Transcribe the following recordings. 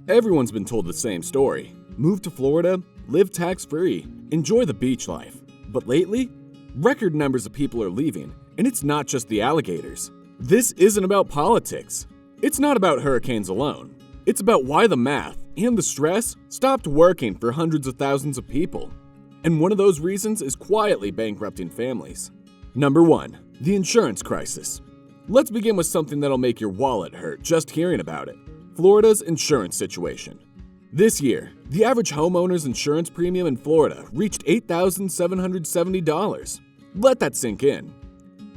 Everyone's been told the same story. Move to Florida, live tax-free, enjoy the beach life. But lately, record numbers of people are leaving, and it's not just the alligators. This isn't about politics. It's not about hurricanes alone. It's about why the math and the stress stopped working for hundreds of thousands of people. And one of those reasons is quietly bankrupting families. Number 1. The insurance crisis. Let's begin with something that'll make your wallet hurt just hearing about it. Florida's insurance situation. This year, the average homeowner's insurance premium in Florida reached $8,770. Let that sink in.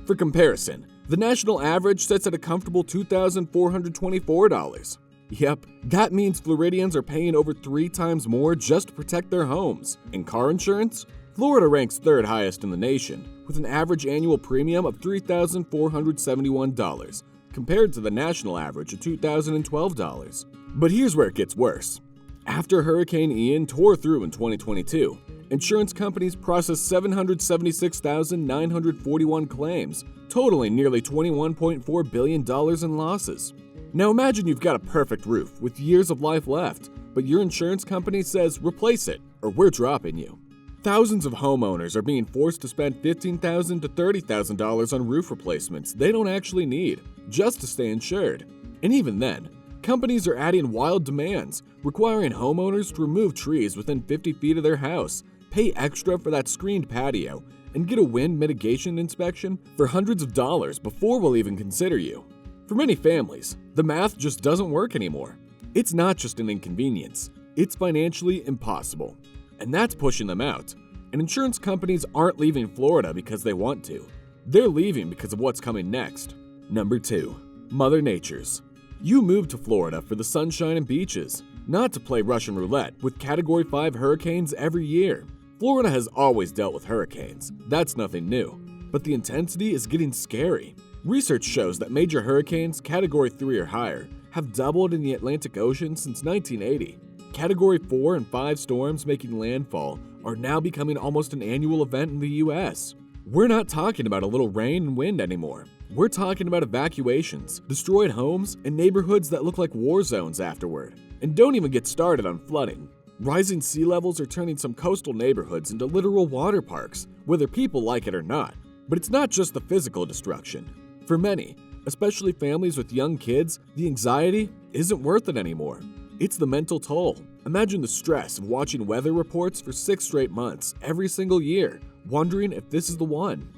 For comparison, the national average sits at a comfortable $2,424. Yep, that means Floridians are paying over 3 times more just to protect their homes. In car insurance, Florida ranks 3rd highest in the nation, with an average annual premium of $3,471, compared to the national average of $2,012. But here's where it gets worse. After Hurricane Ian tore through in 2022, insurance companies processed 776,941 claims, totaling nearly $21.4 billion in losses. Now imagine you've got a perfect roof with years of life left, but your insurance company says replace it or we're dropping you. Thousands of homeowners are being forced to spend $15,000 to $30,000 on roof replacements they don't actually need, just to stay insured. And even then, companies are adding wild demands, requiring homeowners to remove trees within 50 feet of their house, pay extra for that screened patio, and get a wind mitigation inspection for hundreds of dollars before we'll even consider you. For many families, the math just doesn't work anymore. It's not just an inconvenience, it's financially impossible. And that's pushing them out. And insurance companies aren't leaving Florida because they want to. They're leaving because of what's coming next. Number 2. Mother Nature's. You moved to Florida for the sunshine and beaches, not to play Russian roulette with Category 5 hurricanes every year. Florida has always dealt with hurricanes. That's nothing new. But the intensity is getting scary. Research shows that major hurricanes, Category 3 or higher, have doubled in the Atlantic Ocean since 1980. Category 4 and 5 storms making landfall are now becoming almost an annual event in the US. We're not talking about a little rain and wind anymore. We're talking about evacuations, destroyed homes, and neighborhoods that look like war zones afterward. And don't even get started on flooding. Rising sea levels are turning some coastal neighborhoods into literal water parks, whether people like it or not. But it's not just the physical destruction. For many, especially families with young kids, the anxiety isn't worth it anymore. It's the mental toll. Imagine the stress of watching weather reports for 6 straight months every single year, wondering if this is the one.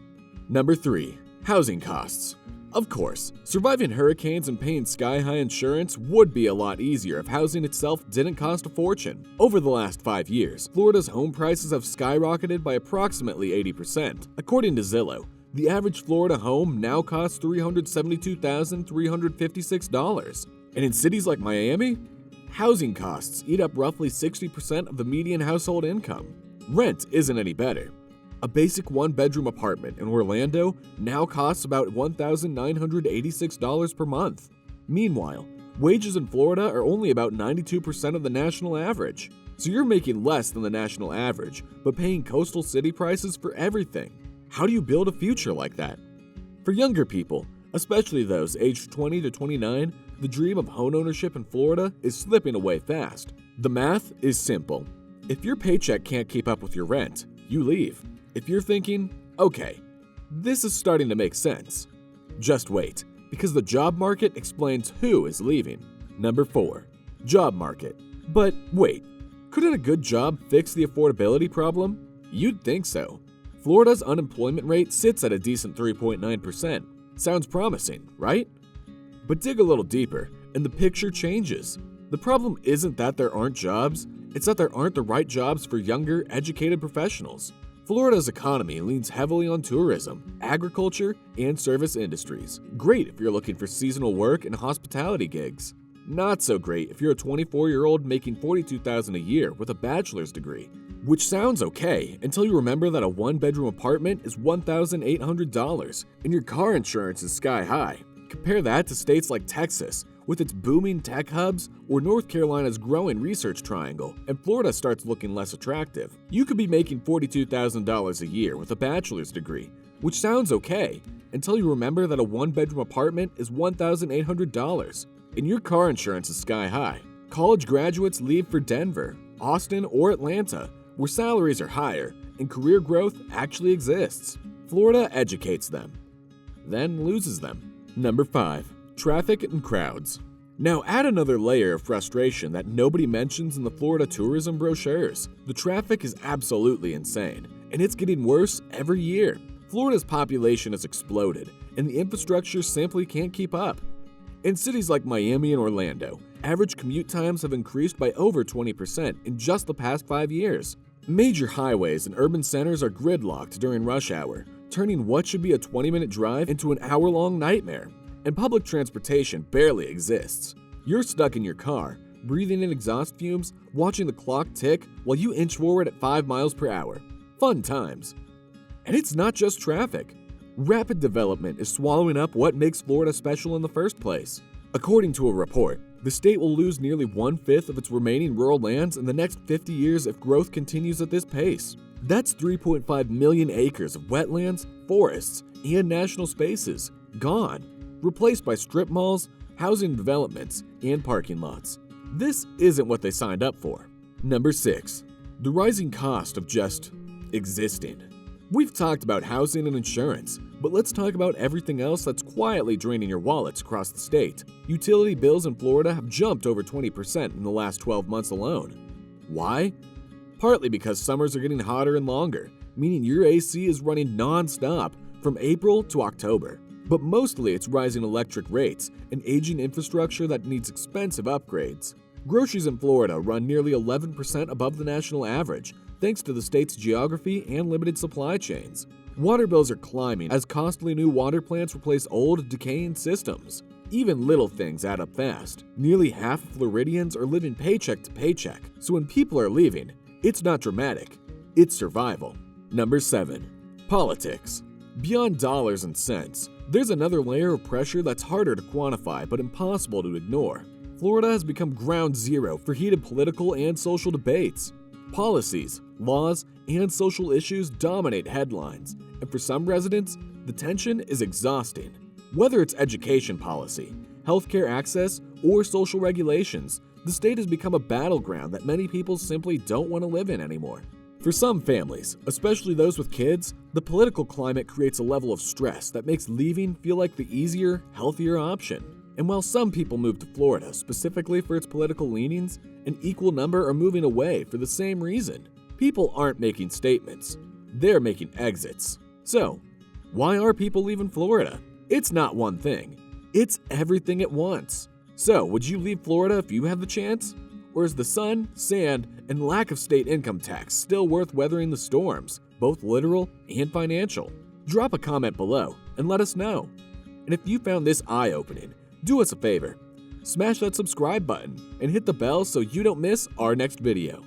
Number 3. Housing costs. Of course, surviving hurricanes and paying sky-high insurance would be a lot easier if housing itself didn't cost a fortune. Over the last 5 years, Florida's home prices have skyrocketed by approximately 80%. According to Zillow, the average Florida home now costs $372,356. And in cities like Miami, housing costs eat up roughly 60% of the median household income. Rent isn't any better. A basic one-bedroom apartment in Orlando now costs about $1,986 per month. Meanwhile, wages in Florida are only about 92% of the national average. So you're making less than the national average, but paying coastal city prices for everything. How do you build a future like that? For younger people, especially those aged 20 to 29, the dream of home ownership in Florida is slipping away fast. The math is simple. If your paycheck can't keep up with your rent, you leave. If you're thinking, okay, this is starting to make sense, just wait, because the job market explains who is leaving. Number 4. Job market. But wait, couldn't a good job fix the affordability problem? You'd think so. Florida's unemployment rate sits at a decent 3.9%. Sounds promising, right? But dig a little deeper, and the picture changes. The problem isn't that there aren't jobs, it's that there aren't the right jobs for younger, educated professionals. Florida's economy leans heavily on tourism, agriculture, and service industries. Great if you're looking for seasonal work and hospitality gigs. Not so great if you're a 24-year-old making $42,000 a year with a bachelor's degree. Which sounds okay until you remember that a one-bedroom apartment is $1,800 and your car insurance is sky high. Compare that to states like Texas, with its booming tech hubs, or North Carolina's growing research triangle, and Florida starts looking less attractive. You could be making $42,000 a year with a bachelor's degree, which sounds okay until you remember that a one-bedroom apartment is $1,800 and your car insurance is sky high. College graduates leave for Denver, Austin, or Atlanta, where salaries are higher and career growth actually exists. Florida educates them, then loses them. Number 5. Traffic and crowds. Now add another layer of frustration that nobody mentions in the Florida tourism brochures. The traffic is absolutely insane, and it's getting worse every year. Florida's population has exploded, and the infrastructure simply can't keep up. In cities like Miami and Orlando, average commute times have increased by over 20% in just the past 5 years. Major highways and urban centers are gridlocked during rush hour, turning what should be a 20-minute drive into an hour-long nightmare. And public transportation barely exists. You're stuck in your car, breathing in exhaust fumes, watching the clock tick while you inch forward at 5 miles per hour. Fun times. And it's not just traffic. Rapid development is swallowing up what makes Florida special in the first place. According to a report, the state will lose nearly 1/5 of its remaining rural lands in the next 50 years if growth continues at this pace. That's 3.5 million acres of wetlands, forests, and national spaces gone, replaced by strip malls, housing developments, and parking lots. This isn't what they signed up for. Number 6. The rising cost of just existing. We've talked about housing and insurance, but let's talk about everything else that's quietly draining your wallets across the state. Utility bills in Florida have jumped over 20% in the last 12 months alone. Why? Partly because summers are getting hotter and longer, meaning your AC is running non-stop from April to October. But mostly it's rising electric rates and aging infrastructure that needs expensive upgrades. Groceries in Florida run nearly 11% above the national average, thanks to the state's geography and limited supply chains. Water bills are climbing as costly new water plants replace old, decaying systems. Even little things add up fast. Nearly half of Floridians are living paycheck to paycheck, so when people are leaving, it's not dramatic, it's survival. Number 7. Politics. Beyond dollars and cents, there's another layer of pressure that's harder to quantify but impossible to ignore. Florida has become ground zero for heated political and social debates. Policies, laws, and social issues dominate headlines, and for some residents, the tension is exhausting. Whether it's education policy, healthcare access, or social regulations, the state has become a battleground that many people simply don't want to live in anymore. For some families, especially those with kids, the political climate creates a level of stress that makes leaving feel like the easier, healthier option. And while some people move to Florida specifically for its political leanings, an equal number are moving away for the same reason. People aren't making statements, they're making exits. So, why are people leaving Florida? It's not one thing, it's everything at once. So, would you leave Florida if you had the chance? Or is the sun, sand, and lack of state income tax still worth weathering the storms, both literal and financial? Drop a comment below and let us know. And if you found this eye-opening, do us a favor. Smash that subscribe button and hit the bell so you don't miss our next video.